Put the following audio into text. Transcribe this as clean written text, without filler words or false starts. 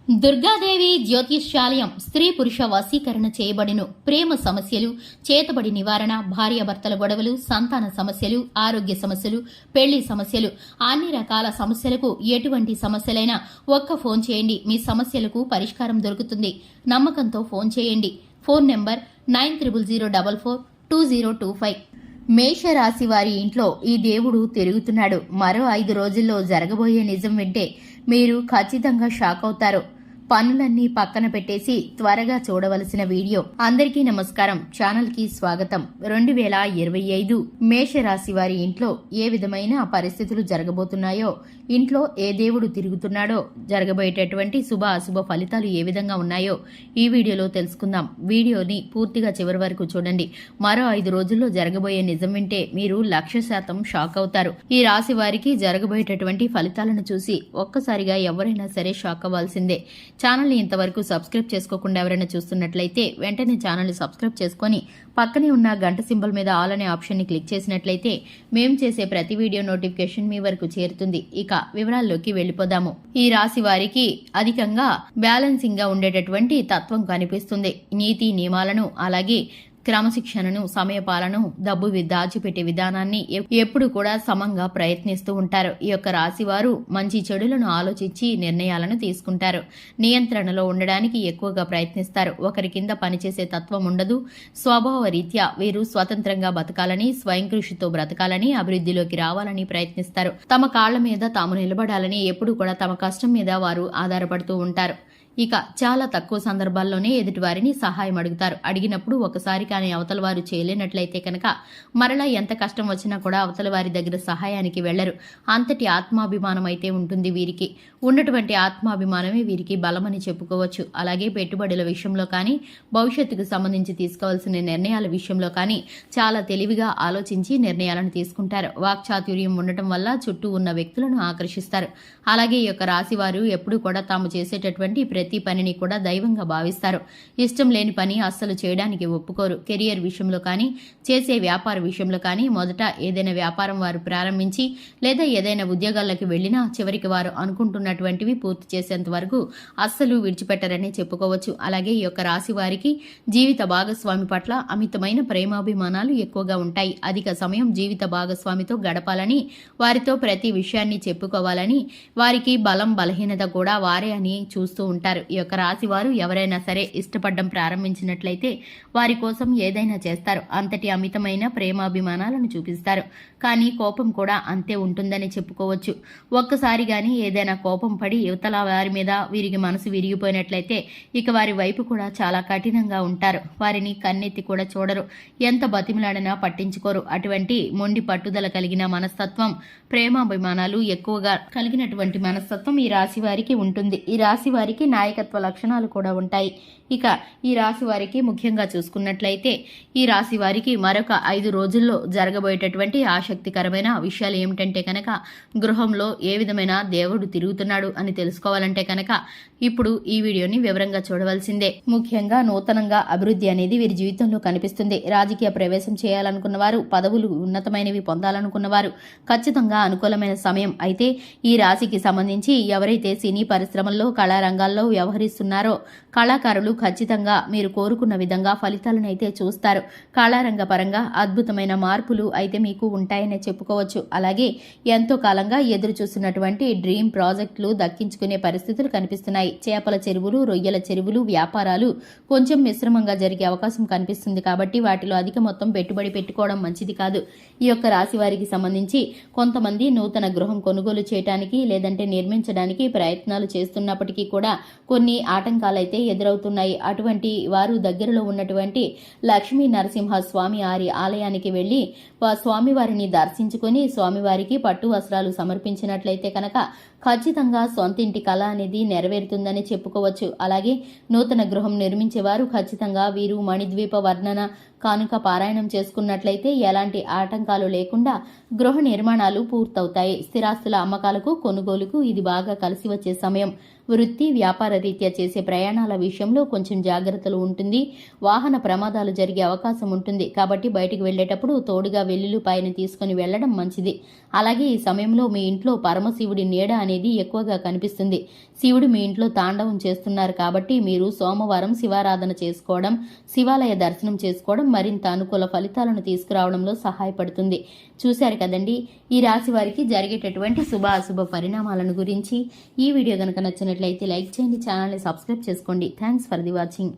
దుర్గాదేవి జ్యోతిష్యాలయం స్త్రీ పురుష వశీకరణ చేయబడిను. ప్రేమ సమస్యలు, చేతబడి నివారణ, భార్యాభర్తల గొడవలు, సంతాన సమస్యలు, ఆరోగ్య సమస్యలు, పెళ్లి సమస్యలు, అన్ని రకాల సమస్యలకు ఎటువంటి సమస్యలైనా ఒక్క ఫోన్ చేయండి. మీ సమస్యలకు పరిష్కారం దొరుకుతుంది. నమ్మకంతో ఫోన్ చేయండి. Phone number 9000442025. మేషరాశి వారి ఇంట్లో ఈ దేవుడు తిరుగుతున్నాడు. మరో 5 రోజుల్లో జరగబోయే నిజం వింటే మీరు ఖచ్చితంగా షాక్ అవుతారు. పనులన్నీ పక్కన పెట్టేసి త్వరగా చూడవలసిన వీడియో. అందరికీ నమస్కారం, ఛానల్ కి స్వాగతం. 2025 మేషరాశి వారి ఇంట్లో ఏ విధమైన పరిస్థితులు జరగబోతున్నాయో, ఇంట్లో ఏ దేవుడు తిరుగుతున్నాడో, జరగబోయేటటువంటి శుభ అశుభ ఫలితాలు ఏ విధంగా ఉన్నాయో ఈ వీడియోలో తెలుసుకుందాం. వీడియోని పూర్తిగా చివరి వరకు చూడండి. మరో 5 రోజుల్లో జరగబోయే నిజం వింటే మీరు 100% షాక్ అవుతారు. ఈ రాశి వారికి జరగబోయేటటువంటి ఫలితాలను చూసి ఒక్కసారిగా ఎవరైనా సరే షాక్ అవ్వాల్సిందే. ఛానల్ని ఇంతవరకు సబ్స్క్రైబ్ చేసుకోకుండా ఎవరైనా చూస్తున్నట్లయితే వెంటనే ఛానల్ని సబ్స్క్రైబ్ చేసుకుని పక్కనే ఉన్న గంట సింబల్ మీద ఆల్ అనే ఆప్షన్ని క్లిక్ చేసినట్లయితే మేము చేసే ప్రతి వీడియో నోటిఫికేషన్ మీ వరకు చేరుతుంది. ఇక వివరాల్లోకి వెళ్లిపోదాము. ఈ రాశి వారికి అధికంగా బ్యాలెన్సింగ్ గా ఉండేటటువంటి తత్వం కనిపిస్తుంది. నీతి నియమాలను, అలాగే క్రమశిక్షణను, సమయపాలను, డబ్బు దాచిపెట్టే విధానాన్ని ఎప్పుడు కూడా సమంగా ప్రయత్నిస్తూ ఉంటారు. ఈ యొక్క రాశి వారు మంచి చెడులను ఆలోచించి నిర్ణయాలను తీసుకుంటారు. నియంత్రణలో ఉండడానికి ఎక్కువగా ప్రయత్నిస్తారు. ఒకరి కింద పనిచేసే తత్వం ఉండదు. స్వభావ రీత్యా వీరు స్వతంత్రంగా బతకాలని, స్వయం కృషితో బ్రతకాలని, అభివృద్ధిలోకి రావాలని ప్రయత్నిస్తారు. తమ కాళ్ల మీద తాము నిలబడాలని, ఎప్పుడు కూడా తమ కష్టం మీద వారు ఆధారపడుతూ ఉంటారు. ఇక చాలా తక్కువ సందర్భాల్లోనే ఎదుటివారిని సహాయం అడుగుతారు. అడిగినప్పుడు ఒకసారి కానీ అవతల వారు చేయలేనట్లయితే కనుక మరలా ఎంత కష్టం వచ్చినా కూడా అవతల వారి దగ్గర సహాయానికి వెళ్లరు. అంతటి ఆత్మాభిమానం అయితే ఉంటుంది వీరికి. ఉన్నటువంటి ఆత్మాభిమానమే వీరికి బలమని చెప్పుకోవచ్చు. అలాగే పెట్టుబడుల విషయంలో కానీ, భవిష్యత్తుకు సంబంధించి తీసుకోవాల్సిన నిర్ణయాల విషయంలో కానీ చాలా తెలివిగా ఆలోచించి నిర్ణయాలను తీసుకుంటారు. వాక్చాతుర్యం ఉండటం వల్ల చుట్టూ ఉన్న వ్యక్తులను ఆకర్షిస్తారు. అలాగే ఈ యొక్క రాశి వారు ఎప్పుడు కూడా తాము చేసేటటువంటి ప్రతి పనిని కూడా దైవంగా భావిస్తారు. ఇష్టం లేని పని అస్సలు చేయడానికి ఒప్పుకోరు. కెరియర్ విషయంలో కానీ, చేసే వ్యాపార విషయంలో కానీ, మొదట ఏదైనా వ్యాపారం వారు ప్రారంభించి లేదా ఏదైనా ఉద్యోగాల్లోకి వెళ్లినా చివరికి వారు అనుకుంటున్నటువంటివి పూర్తి చేసేంత వరకు అస్సలు విడిచిపెట్టరని చెప్పుకోవచ్చు. అలాగే ఈ యొక్క రాశి వారికి జీవిత భాగస్వామి పట్ల అమితమైన ప్రేమాభిమానాలు ఎక్కువగా ఉంటాయి. అధిక సమయం జీవిత భాగస్వామితో గడపాలని, వారితో ప్రతి విషయాన్ని చెప్పుకోవాలని, వారికి బలం బలహీనత కూడా వారే అని చూస్తూ ఉంటారు. ఈ యొక్క రాశి వారు ఎవరైనా సరే ఇష్టపడడం ప్రారంభించినట్లయితే వారి కోసం ఏదైనా చేస్తారు. అంతటి అమితమైన ప్రేమాభిమానాలను చూపిస్తారు. కానీ కోపం కూడా అంతే ఉంటుందని చెప్పుకోవచ్చు. ఒక్కసారి గాని ఏదైనా కోపం పడి యువతల వారి మీద వీరికి మనసు విరిగిపోయినట్లయితే ఇక వారి వైపు కూడా చాలా కఠినంగా ఉంటారు. వారిని కన్నెత్తి కూడా చూడరు. ఎంత బతిమిలాడినా పట్టించుకోరు. అటువంటి మొండి పట్టుదల కలిగిన మనస్తత్వం, ప్రేమాభిమానాలు ఎక్కువగా కలిగినటువంటి మనస్తత్వం ఈ రాశి వారికి ఉంటుంది. ఈ రాశి వారికి నాయకత్వ లక్షణాలు కూడా ఉంటాయి. ఇక ఈ రాశి వారికి ముఖ్యంగా చూసుకున్నట్లయితే ఈ రాశి వారికి మరొక 5 రోజుల్లో జరగబోయేటటువంటి ఆసక్తికరమైన విషయాలు ఏమిటంటే కనుక, గృహంలో ఏ విధమైన దేవుడు తిరుగుతున్నాడు అని తెలుసుకోవాలంటే కనుక ఇప్పుడు ఈ వీడియోని వివరంగా చూడవలసిందే. ముఖ్యంగా నూతనంగా అభివృద్ధి అనేది వీరి జీవితంలో కనిపిస్తుంది. రాజకీయ ప్రవేశం చేయాలనుకున్న వారు, పదవులు ఉన్నతమైనవి పొందాలనుకున్న వారు ఖచ్చితంగా అనుకూలమైన సమయం. అయితే ఈ రాశికి సంబంధించి ఎవరైతే సినీ పరిశ్రమల్లో, కళారంగాల్లో వ్యవహరిస్తున్నారో కళాకారులు ఖచ్చితంగా మీరు కోరుకున్న విధంగా ఫలితాలను అయితే చూస్తారు. కళారంగ పరంగా అద్భుతమైన మార్పులు అయితే మీకు ఉంటాయనే చెప్పుకోవచ్చు. అలాగే ఎంతో కాలంగా ఎదురు చూస్తున్నటువంటి డ్రీమ్ ప్రాజెక్టులు దక్కించుకునే పరిస్థితులు కనిపిస్తున్నాయి. చేపల చెరువులు, రొయ్యల చెరువులు వ్యాపారాలు కొంచెం మిశ్రమంగా జరిగే అవకాశం కనిపిస్తుంది. కాబట్టి వాటిలో అధిక మొత్తం పెట్టుబడి పెట్టుకోవడం మంచిది కాదు. ఈ యొక్క రాశి వారికి సంబంధించి కొంతమంది నూతన గృహం కొనుగోలు చేయడానికి లేదంటే నిర్మించడానికి ప్రయత్నాలు చేస్తున్నప్పటికీ కూడా కొన్ని ఆటంకాలైతే ఎదురవుతున్నాయి. అటువంటి వారు దగ్గరలో ఉన్నటువంటి లక్ష్మీ నరసింహ స్వామి ఆలయానికి వెళ్లి స్వామివారిని దర్శించుకుని స్వామివారికి పట్టు వస్త్రాలు సమర్పించినట్లయితే కనుక ఖచ్చితంగా సొంతింటి కళ అనేది నెరవేరుతుందని చెప్పుకోవచ్చు. అలాగే నూతన గృహం నిర్మించేవారు ఖచ్చితంగా వీరు మణిద్వీప వర్ణన కానుక పారాయణం చేసుకున్నట్లయితే ఎలాంటి ఆటంకాలు లేకుండా గృహ నిర్మాణాలు పూర్తవుతాయి. స్థిరాస్తుల అమ్మకాలకు, కొనుగోలుకు ఇది బాగా కలిసి వచ్చే సమయం. వృత్తి వ్యాపార రీత్యా చేసే ప్రయాణాల విషయంలో కొంచెం జాగ్రత్తలు ఉంటుంది. వాహన ప్రమాదాలు జరిగే అవకాశం ఉంటుంది. కాబట్టి బయటికి వెళ్లేటప్పుడు తోడుగా వెల్లుల్లిపాయను తీసుకుని వెళ్లడం మంచిది. అలాగే ఈ సమయంలో మీ ఇంట్లో పరమశివుడి నీడ అనేది ఎక్కువగా కనిపిస్తుంది. శివుడు మీ ఇంట్లో తాండవం చేస్తున్నారు కాబట్టి మీరు సోమవారం శివారాధన చేసుకోవడం, శివాలయ దర్శనం చేసుకోవడం మరింత అనుకూల ఫలితాలను తీసుకురావడంలో సహాయపడుతుంది. చూశారు కదండి, ఈ రాశి వారికి జరిగేటటువంటి శుభ అశుభ పరిణామాలను గురించి. ఈ వీడియో కనుక నచ్చినట్లయితే లైక్ చేయండి, ఛానల్ని సబ్స్క్రైబ్ చేసుకోండి. Thanks for the watching.